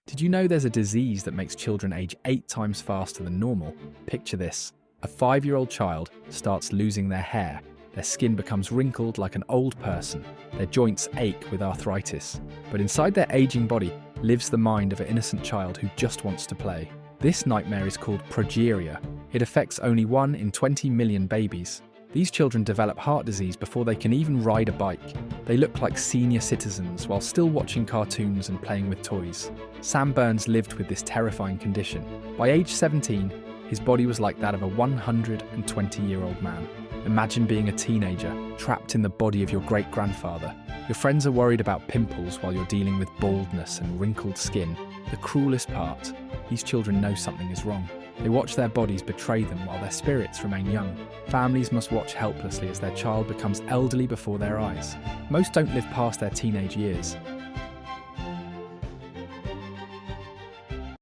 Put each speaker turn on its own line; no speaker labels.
Did you know there's a disease that makes children age 8 times faster than normal? Picture this. A 5-year-old child starts losing their hair. Their skin becomes wrinkled like an old person. Their joints ache with arthritis. But inside their aging body lives the mind of an innocent child who just wants to play. This nightmare is called progeria. It affects only 1 in 20 million babies. These children develop heart disease before they can even ride a bike. They look like senior citizens while still watching cartoons and playing with toys. Sam Burns lived with this terrifying condition. By age 17, his body was like that of a 120-year-old man. Imagine being a teenager, trapped in the body of your great-grandfather. Your friends are worried about pimples while you're dealing with baldness and wrinkled skin. The cruelest part, these children know something is wrong. They watch their bodies betray them while their spirits remain young. Families must watch helplessly as their child becomes elderly before their eyes. Most don't live past their teenage years.